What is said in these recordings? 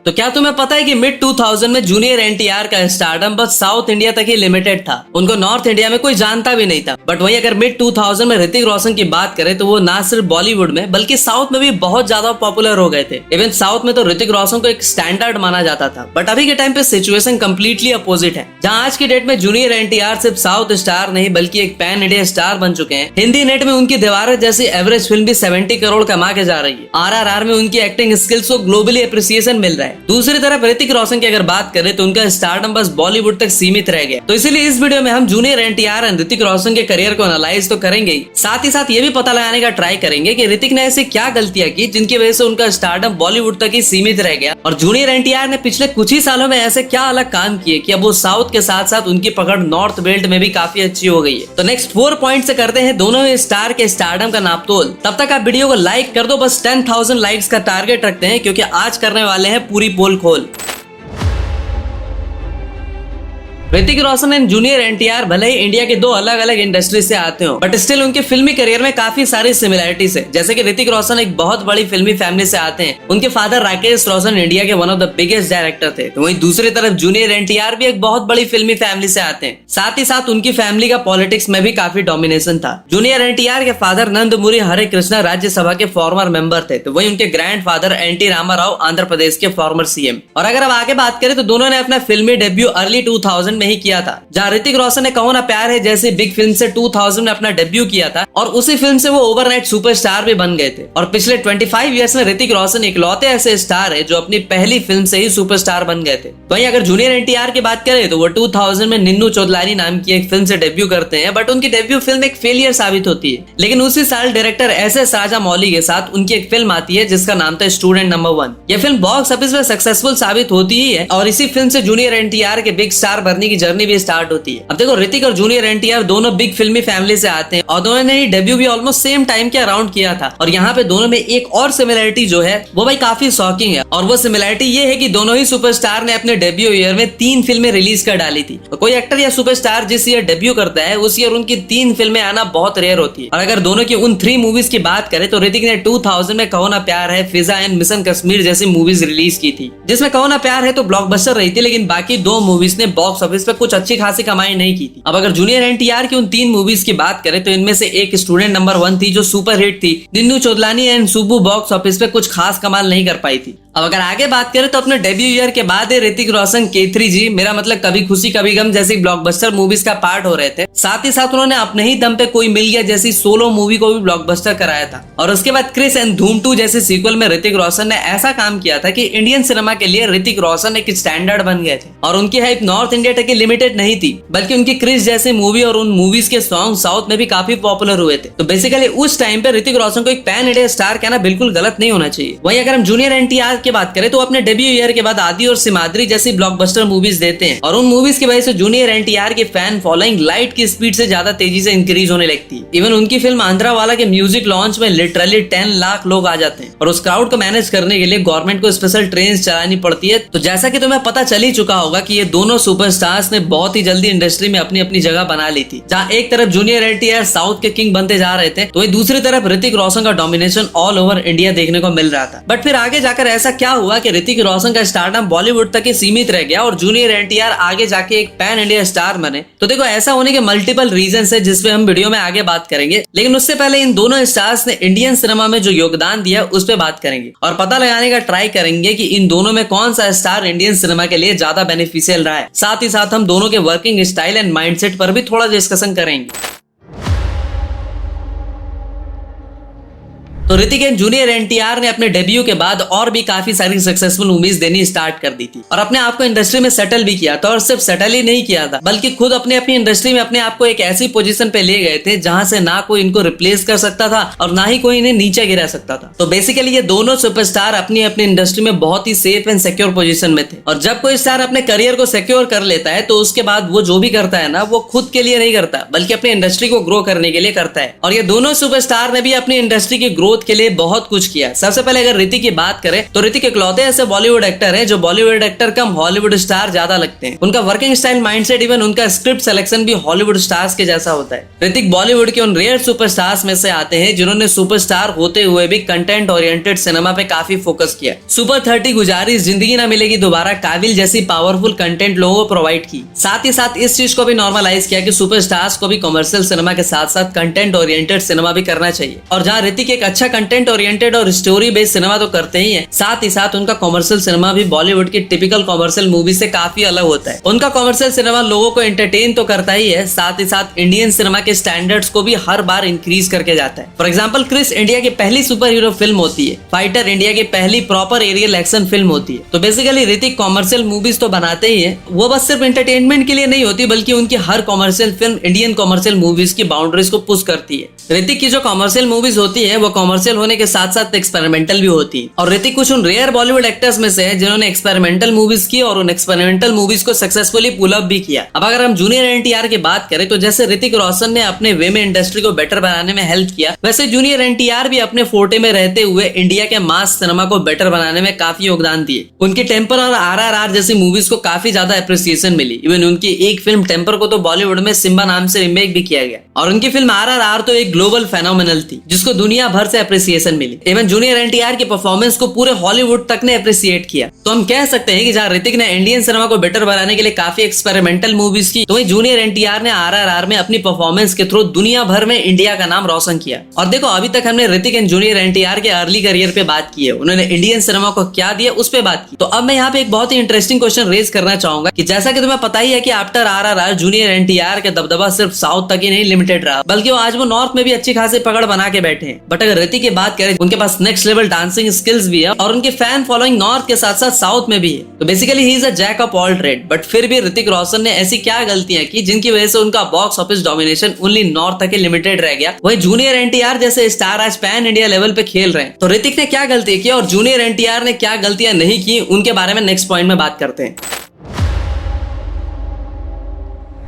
तो क्या तुम्हें पता है कि मिड 2000 में जूनियर एनटीआर का स्टारडम बस साउथ इंडिया तक ही लिमिटेड था, उनको नॉर्थ इंडिया में कोई जानता भी नहीं था। बट वहीं अगर मिड 2000 में ऋतिक रोशन की बात करें तो वो ना सिर्फ बॉलीवुड में बल्कि साउथ में भी बहुत ज्यादा पॉपुलर हो गए थे। इवन साउथ में तो ऋतिक रोशन को एक स्टैंडर्ड माना जाता था। बट अभी के टाइम पे सिचुएशन कम्प्लीटली अपोजिट है, जहाँ आज की डेट में जूनियर एनटीआर सिर्फ साउथ स्टार नहीं बल्कि एक पैन इंडिया स्टार बन चुके हैं। हिंदी नेट में उनकी दीवारें जैसी एवरेज फिल्म भी 70 करोड़ कमा के जा रही है। RRR में उनकी एक्टिंग स्किल्स को ग्लोबली अप्रिसिएशन मिल रहा है। दूसरी तरफ ऋतिक रोशन की अगर बात करें तो उनका स्टारडम बस बॉलीवुड तक सीमित रह गया। तो इसीलिए इस वीडियो में हम जूनियर एनटीआर एंड ऋतिक रोशन के करियर को एनालाइज तो करेंगे ही, साथ ही साथ ये भी पता लगाने का ट्राई करेंगे कि ऋतिक ने ऐसी क्या गलतियां की जिनकी वजह से उनका स्टारडम बॉलीवुड तक ही सीमित रह गया, और जूनियर एनटीआर ने पिछले कुछ ही सालों में ऐसे क्या अलग काम किए कि अब वो साउथ के साथ साथ उनकी पकड़ नॉर्थ बेल्ट में भी काफी अच्छी हो गई है। तो नेक्स्ट 4 पॉइंट से करते हैं दोनों स्टार के स्टारडम का नापतोल। तब तक आप वीडियो को लाइक कर दो, बस 10,000 लाइक्स का टारगेट रखते हैं क्योंकि आज करने वाले हैं पूरी पोल खोल। ऋतिक रोशन एंड जूनियर एनटीआर भले ही इंडिया के दो अलग अलग इंडस्ट्री से आते हो, बट स्टिल उनके फिल्मी करियर में काफी सारी सिमिलरिटीज है। जैसे कि ऋतिक रोशन एक बहुत बड़ी फिल्मी फैमिली से आते हैं, उनके फादर राकेश रोशन इंडिया के one of the biggest director थे। तो वहीं दूसरी तरफ जूनियर एनटीआर भी एक बहुत बड़ी फिल्मी फैमिली से आते हैं। साथ ही साथ उनकी फैमिली का पॉलिटिक्स में भी काफी डोमिनेशन था। जूनियर एनटीआर के फादर नंदमुरी हरे कृष्णा राज्यसभा के फॉर्मर मेंबर थे, तो वही उनके grand father NT Rama Rao Andhra Pradesh के फॉर्मर सीएम। और अगर अब आगे बात करें तो दोनों ने अपना फिल्मी डेब्यू अर्ली 2000 में ही किया था, जहाँ ऋतिक रोशन ने कहो ना प्यार है जैसी बिग फिल्म से 2000 में अपना डेब्यू किया था, और उसी फिल्म से वो ओवरनाइट सुपरस्टार भी बन गए थे। और पिछले 25 इयर्स में ऋतिक रोशन इकलौते ऐसे स्टार है जो अपनी पहली फिल्म से ही सुपरस्टार बन गए थे। वहीं अगर जूनियर एनटीआर की बात करें तो वो 2000 में निन्नू चौधलानी नाम की एक फिल्म से डेब्यू करते हैं, बट उनकी डेब्यू फिल्म एक फेलियर साबित होती है। लेकिन उसी साल डायरेक्टर SS राजामौली के साथ उनकी एक फिल्म आती है जिसका नाम था स्टूडेंट नंबर 1। यह फिल्म बॉक्स ऑफिस में सक्सेसफुल साबित होती ही है, और इसी फिल्म से जूनियर एनटीआर के बिग स्टार बनने की जर्नी भी स्टार्ट होती है। अब देखो, ऋतिक और जूनियर एनटीआर दोनों बिग फिल्मी फैमिली से आते हैं और दोनों ने ही डेब्यू भी ऑलमोस्ट सेम टाइम के अराउंड किया था। और यहाँ पे दोनों में एक और सिमिलरिटी जो है वो भाई काफी शॉकिंग है, और वो सिमिलरिटी ये है कि दोनों ही सुपरस्टार ने अपने डेब्यू ईयर में 3 फिल्में रिलीज कर डाली थी। तो कोई एक्टर या सुपरस्टार जिस ईयर डेब्यू करता है उस ईयर उनकी 3 फिल्में आना बहुत रेयर होती है। और अगर दोनों की उन 3 मूवीज की बात करें तो ऋतिक ने 2000 में कहो ना प्यार है, फिजा एंड मिशन कश्मीर जैसी मूवीज रिलीज की थी, जिसमें कहो ना प्यार है तो ब्लॉकबस्टर रही थी, लेकिन बाकी 2 मूवीज ने बॉक्स ऑफिस पे कुछ अच्छी खासी कमाई नहीं की थी। अब अगर जूनियर एनटीआर की उन 3 मूवीज की बात करें तो इनमें से एक स्टूडेंट नंबर 1 थी जो सुपर हिट थी। Ninnu चौधलानी and Subbu box office पे कुछ खास कमाल नहीं कर पाई थी। अब अगर आगे बात करें तो अपने डेब्यू ईयर के बाद ऋतिक रोशन K3G मेरा मतलब कभी खुशी कभी गम जैसी ब्लॉकबस्टर मूवीज का पार्ट हो रहे थे। साथ ही साथ उन्होंने अपने ही दम पे कोई मिल गया जैसी सोलो मूवी को भी ब्लॉकबस्टर कराया था। और उसके बाद क्रिस एंड धूम 2 जैसे सीक्वल में ऋतिक रोशन ने ऐसा काम किया था कि इंडियन सिनेमा के लिए ऋतिक रोशन एक स्टैंडर्ड बन गए थे। और उनकी हाइप नॉर्थ इंडिया तक ही लिमिटेड नहीं थी, बल्कि उनकी क्रिस जैसी मूवी और उन मूवीज के सॉन्ग साउथ में भी काफी पॉपुलर हुए थे। तो बेसिकली उस टाइम पे ऋतिक रोशन को एक पैन इंडिया स्टार कहना बिल्कुल गलत नहीं होना चाहिए। वहीं अगर हम जूनियर एनटीआर की बात करें तो अपने डेब्यू ईयर के बाद आदि और सिमाद्री जैसी ब्लॉकबस्टर मूवीज देते हैं, और उन मूवीज की वजह से जूनियर एनटीआर की फैन फॉलोइंग लाइट की स्पीड से ज्यादा तेजी से इंक्रीज होने लगती है। इवन उनकी फिल्म आंध्रा वाला के म्यूजिक लॉन्च में लिटरली 10 लाख लोग आ जाते हैं, और उस क्राउड को मैनेज करने के लिए गवर्नमेंट को स्पेशल ट्रेन चलानी पड़ती है। तो जैसा कि तुम्हें पता चल ही चुका होगा कि ये दोनों सुपरस्टार्स ने बहुत ही जल्दी इंडस्ट्री में अपनी अपनी जगह बना ली थी। जहाँ एक तरफ जूनियर एनटीआर साउथ के किंग बनते जा रहे थे, तो वहीं दूसरी तरफ ऋतिक रोशन का डोमिनेशन ऑल ओवर इंडिया देखने को मिल रहा था। बट फिर आगे जाकर ऐसा क्या हुआ कि ऋतिक रोशन का स्टारडम बॉलीवुड तक ही सीमित रह गया और जूनियर एनटीआर आगे जाके एक पैन इंडिया स्टार बने। तो देखो, ऐसा होने के मल्टीपल रीजंस है जिसपे हम वीडियो में आगे बात करेंगे, लेकिन उससे पहले इन दोनों स्टार्स ने इंडियन सिनेमा में जो योगदान दिया उस पे बात करेंगे और पता लगाने का ट्राई करेंगे कि इन दोनों में कौन सा स्टार इंडियन सिनेमा के लिए ज्यादा बेनिफिशियल रहा है। साथ ही साथ हम दोनों के वर्किंग स्टाइल एंड माइंडसेट पर भी थोड़ा डिस्कशन करेंगे। तो ऋतिक एंड जूनियर एनटीआर ने अपने डेब्यू के बाद और भी काफी सारी सक्सेसफुल मूवीज देनी स्टार्ट कर दी थी और अपने आप को इंडस्ट्री में सेटल भी किया था। और सिर्फ सेटल ही नहीं किया था, बल्कि खुद अपने अपनी इंडस्ट्री में अपने आप को एक ऐसी पोजीशन पे ले गए थे जहां से ना कोई इनको रिप्लेस कर सकता था और ना ही कोई इन्हें नीचे गिरा सकता था। तो बेसिकली ये दोनों सुपरस्टार अपनी अपनी इंडस्ट्री में बहुत ही सेफ एंड सिक्योर पोजीशन में थे। और जब कोई स्टार अपने करियर को सिक्योर कर लेता है तो उसके बाद वो जो भी करता है ना, वो खुद के लिए नहीं करता बल्कि अपनी इंडस्ट्री को ग्रो करने के लिए करता है। और ये दोनों सुपरस्टार ने भी अपनी इंडस्ट्री की ग्रोथ ग्रोथ के लिए बहुत कुछ किया। सबसे पहले अगर ऋतिक की बात करें तो ऋतिक इकलौते ऐसे बॉलीवुड एक्टर हैं जो बॉलीवुड एक्टर कम हॉलीवुड स्टार ज्यादा लगते हैं। उनका वर्किंग स्टाइल, माइंडसेट, इवन उनका स्क्रिप्ट सिलेक्शन भी हॉलीवुड स्टार्स के जैसा होता है। ऋतिक बॉलीवुड के उन रेयर सुपरस्टार्स में से आते हैं जिन्होंने सुपरस्टार होते हुए भी कंटेंट ओरिएंटेड सिनेमा पे काफी फोकस किया। सुपर 30, गुजारिश, जिंदगी ना मिलेगी दोबारा, काबिल जैसी पावरफुल कंटेंट लोगों को प्रोवाइड की। साथ ही साथ इस चीज को भी नॉर्मलाइज किया कि सुपरस्टार्स को भी कमर्शियल सिनेमा के साथ साथ कंटेंट ओरिएंटेड सिनेमा भी करना चाहिए। और जहां ऋतिक एक अच्छा कंटेंट ओरिएंटेड और स्टोरी बेस्ड सिनेमा तो करते ही है, साथ ही साथ उनका कमर्शियल सिनेमा भी बॉलीवुड की टिपिकल कमर्शियल मूवी से काफी अलग होता है। उनका कमर्शियल सिनेमा लोगों को एंटरटेन तो करता ही है, साथ ही साथ इंडियन सिनेमा के स्टैंडर्ड्स को भी हर बार इंक्रीज करके जाता है। फॉर एग्जाम्पल, क्रिस इंडिया की पहली सुपर हीरो फिल्म होती है, फाइटर इंडिया की पहली प्रॉपर एरियल एक्शन फिल्म होती है। तो बेसिकली ऋतिक कमर्शियल मूवीज तो बनाते ही है, वो बस सिर्फ एंटरटेनमेंट के लिए नहीं होती बल्कि उनकी हर commercial film Indian commercial movies की बाउंड्रीज को पुश करती है। ऋतिक की जो कमर्शियल मूवीज होती है वो कमर्शियल होने के साथ साथ एक्सपेरिमेंटल भी होती है। और ऋतिक कुछ उन रेयर बॉलीवुड एक्टर्स में से है जिन्होंने एक्सपेरिमेंटल मूवीज की और उन एक्सपेरिमेंटल मूवीज को सक्सेसफुली पुल अप भी किया। अब अगर हम जूनियर एनटीआर की बात करें तो जैसे ऋतिक रोशन ने अपने वे में इंडस्ट्री को बेटर बनाने में हेल्प किया, वैसे जूनियर एनटीआर भी अपने फोर्टे में रहते हुए इंडिया के मास सिनेमा को बेटर बनाने में काफी योगदान दिए। उनकी टेम्पर और आरआरआर जैसी मूवीज को काफी ज्यादा एप्रिसिएशन मिली। इवन उनकी एक फिल्म टेम्पर को तो बॉलीवुड में सिम्बा नाम से रीमेक भी किया गया और उनकी फिल्म आरआरआर तो एक ग्लोबल फेनोमेनल थी जिसको दुनिया भर से एप्रिसिएशन मिली। इवन जूनियर एनटीआर की परफॉर्मेंस को पूरे हॉलीवुड तक ने एप्रिसिएट किया। तो हम कह सकते हैं कि जहां ऋतिक ने इंडियन सिनेमा को बेटर बनाने के लिए काफी एक्सपेरिमेंटल मूवीज की, तो वहीं जूनियर एनटीआर ने आरआरआर में अपनी परफॉर्मेंस के थ्रू दुनिया भर में इंडिया का नाम रोशन किया। और देखो, अभी तक हमने ऋतिक एंड जूनियर एनटीआर के अर्ली करियर पे बात की है, उन्होंने इंडियन सिनेमा को क्या दिया उस पे बात की। तो अब मैं यहाँ पे एक बहुत ही इंटरेस्टिंग क्वेश्चन रेज करना चाहूंगा कि जैसा कि तुम्हें पता ही है कि आफ्टर आरआरआर जूनियर एनटीआर के दबदबा सिर्फ साउथ तक ही नहीं लिमिटेड रहा, बल्कि आज वो नॉर्थ में भी अच्छी खासी पकड़ बना के बैठे हैं। बट अगर ऋतिक की बात करें, उनके पास नेक्स्ट लेवल डांसिंग स्किल्स भी है और उनके फैन फॉलोइंग नॉर्थ के साथ साथ साउथ में भी है। तो basically he is a jack of all trade. But फिर भी ऋतिक रोशन ने ऐसी क्या गलतियां की जिनकी वजह से उनका box office domination only north तक ही लिमिटेड रह गया। वही जूनियर एनटीआर जैसे स्टार आज पैन इंडिया लेवल पे खेल रहे हैं। तो ऋतिक ने क्या गलती की और जूनियर एनटीआर ने क्या गलतियां नहीं की, उनके बारे में नेक्स्ट पॉइंट में बात करते हैं।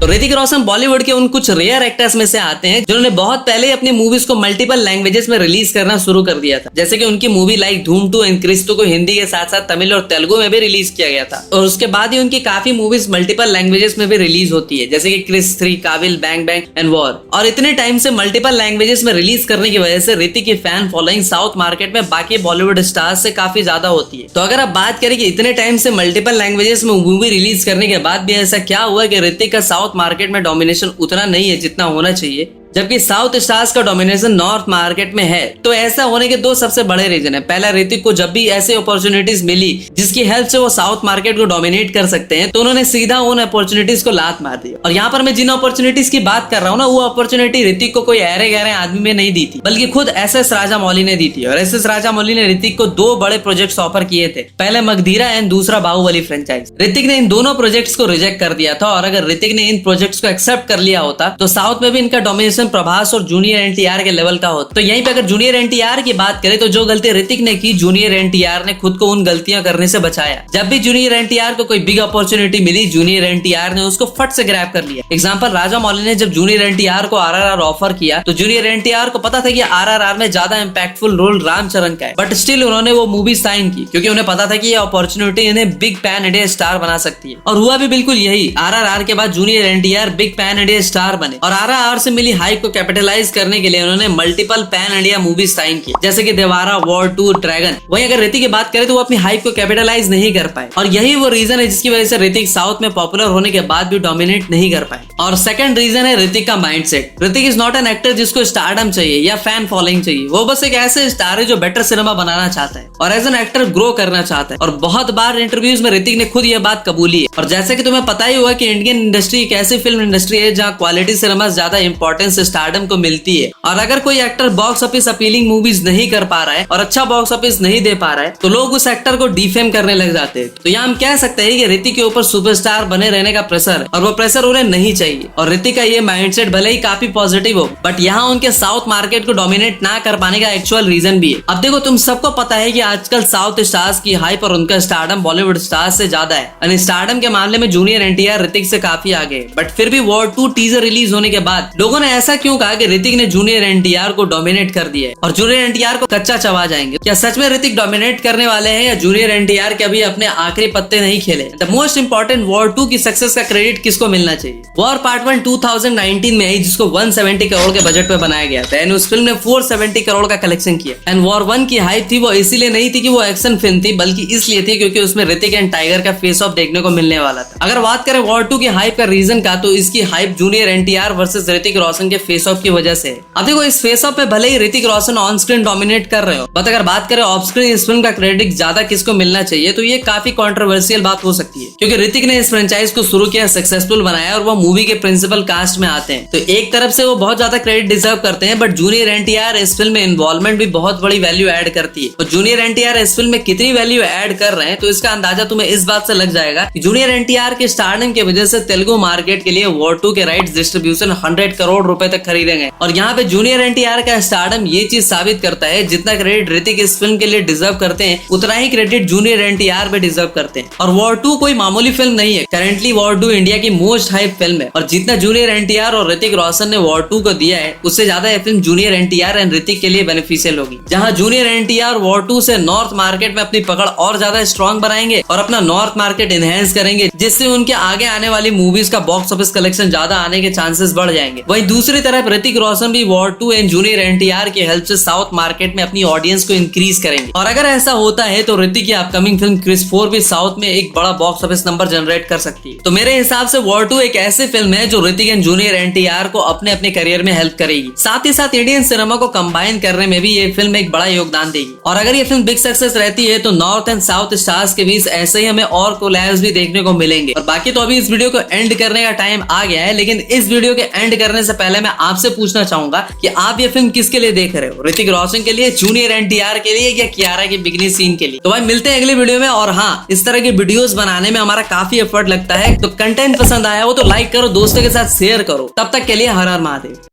तो ऋतिक रोशन बॉलीवुड के उन कुछ रेयर एक्टर्स में से आते हैं जिन्होंने बहुत पहले अपनी मूवीज को मल्टीपल लैंग्वेजेस में रिलीज करना शुरू कर दिया था। जैसे कि उनकी मूवी लाइक धूम 2 एंड क्रिस 2 को हिंदी के साथ साथ तमिल और तेलुगु में भी रिलीज किया गया था। और उसके बाद ही उनकी काफी मूवीज मल्टीपल लैंग्वेजेस में भी रिलीज होती है, जैसे कि क्रिस 3, काबिल, बैंग बैंग एंड वॉर। और इतने टाइम से मल्टीपल लैंग्वेजेस में रिलीज करने की वजह से ऋतिक की फैन फॉलोइंग साउथ मार्केट में बाकी बॉलीवुड स्टार्स से काफी ज्यादा होती है। तो अगर आप बात करें कि इतने टाइम से मल्टीपल लैंग्वेजेस में मूवी रिलीज करने के बाद भी ऐसा क्या हुआ कि ऋतिक का साउथ मार्केट में डोमिनेशन उतना नहीं है जितना होना चाहिए, जबकि साउथ स्टार्स का डोमिनेशन नॉर्थ मार्केट में है। तो ऐसा होने के दो सबसे बड़े रीजन है। पहला, ऋतिक को जब भी ऐसे अपॉर्चुनिटीज मिली जिसकी हेल्प से वो साउथ मार्केट को डोमिनेट कर सकते हैं, तो उन्होंने सीधा उन अपॉर्चुनिटीज को लात मार दी। और यहाँ पर मैं जिन अपॉर्चुनिटीज की बात कर रहा हूँ ना, वो अपॉर्चुनिटी ऋतिक को कोई अरे गहरे आदमी में नहीं दी थी, बल्कि खुद एस.एस. राजामौली ने दी थी। और एस.एस. राजामौली ने ऋतिक को 2 बड़े प्रोजेक्ट्स ऑफर किए थे, पहले मगधीरा एंड दूसरा बाहुबली फ्रेंचाइज। ऋतिक ने इन दोनों प्रोजेक्ट्स को रिजेक्ट कर दिया था। और अगर ऋतिक ने इन प्रोजेक्ट्स को एक्सेप्ट कर लिया होता तो साउथ में भी इनका डोमिनेशन प्रभास और जूनियर एनटीआर के लेवल का होता। तो यहीं पे अगर जूनियर एनटीआर की बात करें तो जो गलती ऋतिक ने की, जूनियर एनटीआर ने खुद को उन गलतियां करने से बचाया। जब भी जूनियर एनटीआर को कोई बिग अपॉर्चुनिटी मिली, जूनियर एनटीआर ने उसको फट से ग्रैब कर लिया। एग्जांपल, राजामौली ने जब जूनियर एनटीआर को आरआरआर ऑफर किया तो जूनियर एनटीआर को पता था कि आरआरआर में ज्यादा इंपैक्टफुल रोल रामचरण का है, बट स्टिल उन्होंने वो मूवी साइन की क्योंकि उन्हें पता था कि ये अपॉर्चुनिटी इन्हें बिग पैन इंडिया स्टार बना सकती है। और हुआ भी बिल्कुल यही। आरआरआर के बाद junior NTR big pan India star बने और आरआरआर से मिली हाइप को कैपिटलाइज करने के लिए उन्होंने multiple pan India movies sign की, जैसे कि देवारा, वॉर 2, ड्रैगन। वहीं अगर ऋतिक की बात करें तो वो अपनी हाइप को कैपिटलाइज नहीं कर पाए और यही वो रीजन है जिसकी वजह से ऋतिक साउथ में पॉपुलर होने के बाद भी डोमिनेट नहीं कर पाए। और सेकंड रीजन है ऋतिक का mindset. Hrithik is not an actor जिसको स्टारडम चाहिए या फैन फॉलोइंग चाहिए। वो बस एक ऐसे स्टार है जो बेटर सिनेमा बनाना चाहता है और एज एन एक्टर ग्रो करना चाहता है। और बहुत बार इंटरव्यूज में ऋतिक ने खुद ये बात कबूली है। और जैसे कि तुम्हें पता ही हुआ कि इंडियन इंडस्ट्री एक ऐसी फिल्म इंडस्ट्री है जहाँ क्वालिटी सिनेमा ज्यादा इंपॉर्टेंस स्टारडम को मिलती है। और अगर कोई actor box office appealing movies नहीं कर पा रहा है और अच्छा बॉक्स ऑफिस नहीं दे पा रहा है तो लोग उस एक्टर को डिफेम करने लग जाते हैं। तो यहाँ हम कह सकते हैं कि ऋतिक के ऊपर सुपरस्टार बने रहने का प्रेशर है और वो प्रेशर उन्हें नहीं चाहिए। और ऋतिक का ये माइंडसेट भले ही काफी पॉजिटिव हो, बट यहाँ उनके साउथ मार्केट को डोमिनेट ना कर पाने का एक्चुअल रीजन भी है। अब देखो, तुम सबको पता है कि आजकल साउथ स्टार्स की हाइप और उनका स्टारडम बॉलीवुड स्टार्स से ज्यादा है। यानी स्टारडम के मामले में जूनियर एनटीआर ऋतिक से काफी आगे। बट फिर भी वॉर 2 टीजर रिलीज होने के बाद लोगों ने ऐसा क्यों कहा कि ऋतिक ने जूनियर एनटीआर को डोमिनेट कर दिया है और जूनियर एनटीआर को कच्चा चबा जाएंगे? क्या सच में ऋतिक डोमिनेट करने वाले हैं या जूनियर एनटीआर के अभी अपने आखिरी पत्ते नहीं खेले? द मोस्ट इंपॉर्टेंट वॉर 2 की सक्सेस का क्रेडिट किसको मिलना चाहिए? वॉर पार्ट 1 2019 में आई, जिसको 170 करोड़ के बजट पे बनाया गया था एंड उस फिल्म ने 470 करोड़ का कलेक्शन किया। एंड वॉर 1 की हाइप थी वो इसीलिए नहीं थी कि वो एक्शन फिल्म थी, बल्कि इसलिए थी क्योंकि उसमें ऋतिक एंड टाइगर का फेस ऑफ देखने को मिलने वाला था। अगर बात करें वॉर 2 की हाइप का रीजन का, तो इसकी hype junior NTR versus Hrithik Roshan के फेस ऑफ की वजह से है। अब देखो, इस फेस ऑफ में भले ही Hrithik Roshan on screen dominate कर रहे हो, बट अगर बात करें ऑफ स्क्रीन इस फिल्म का क्रेडिट ज्यादा किसको मिलना चाहिए, तो ये काफी कंट्रोवर्शियल बात हो सकती है, क्योंकि ऋतिक ने इस फ्रेंचाइज को शुरू किया, सक्सेसफुल बनाया और वो मूवी के प्रिंसिपल कास्ट में आते हैं, तो एक तरफ से वो बहुत ज्यादा क्रेडिट डिजर्व करते हैं। बट जूनियर एनटीआर इस फिल्म में इन्वॉल्वमेंट भी बहुत बड़ी वैल्यू ऐड करती है। और जूनियर एनटीआर इस फिल्म में कितनी वैल्यू ऐड कर रहे हैं, तो इसका अंदाजा तुम्हें इस बात से लग जाएगा कि जूनियर एनटीआर के स्टारडम की वजह से तेलुगु मार्केट के लिए वॉर 2 के राइट्स डिस्ट्रीब्यूशन 100 करोड़ रुपए तक खरीदे गए। और यहाँ पे जूनियर एनटीआर का स्टारडम ये चीज साबित करता है, जितना क्रेडिट ऋतिक इस फिल्म के लिए डिजर्व करते हैं, उतना ही क्रेडिट जूनियर एनटीआर पे डिजर्व करते हैं। और वॉर 2 कोई मामूली फिल्म नहीं है। करेंटली वॉर 2 इंडिया की मोस्ट हाइप फिल्म है और जितना जूनियर एनटीआर और ऋतिक रोशन ने वॉर 2 को दिया है, उससे ज्यादा ये film junior NTR and Hrithik के लिए बेनिफिशियल होगी। जहां जूनियर एनटीआर वॉर 2 से नॉर्थ मार्केट में अपनी पकड़ और ज्यादा स्ट्रॉन्ग बनाएंगे और अपना नॉर्थ मार्केट एनहेंस करेंगे, जिससे उनके आगे आने वाली मूवीज का बॉक्स ऑफिस कलेक्शन ज्यादा आने के चांसेस बढ़ जाएंगे। वहीं दूसरी तरफ ऋतिक रोशन भी वॉर 2 एंड जूनियर एनटीआर की हेल्प से साउथ मार्केट में अपनी ऑडियंस को इंक्रीज करेंगे। और अगर ऐसा होता है तो ऋतिक की अपकमिंग फिल्म क्रिस 4 भी साउथ में एक बड़ा बॉक्स ऑफिस नंबर जनरेट कर सकती है। तो मेरे हिसाब से वॉर 2 एक ऐसी फिल्म है जो ऋतिक एंड जूनियर एनटीआर को अपने अपने करियर में हेल्प करेगी। साथ ही साथ इंडियन सिनेमा को कंबाइन करने में भी ये फिल्म एक बड़ा योगदान देगी। और अगर ये फिल्म बिग सक्सेस रहती है तो नॉर्थ एंड साउथ स्टार्स के बीच ऐसे ही हमें और कोलैब्स भी देखने को मिलेंगे। और बाकी तो अभी इस वीडियो को एंड करने का टाइम आ गया है, लेकिन इस वीडियो के एंड करने से पहले मैं आपसे पूछना चाहूंगा कि आप ये फिल्म किसके लिए देख रहे हो? ऋतिक रोशन के लिए, जूनियर एनटीआर के लिए, या कियारा की बिगनी सीन के लिए? तो भाई मिलते हैं अगले वीडियो में। और हाँ, इस तरह की वीडियोस बनाने में हमारा काफी एफर्ट लगता है, तो कंटेंट पसंद आया हो तो लाइक करो, दोस्तों के साथ शेयर करो। तब तक के लिए हर हर महादेव।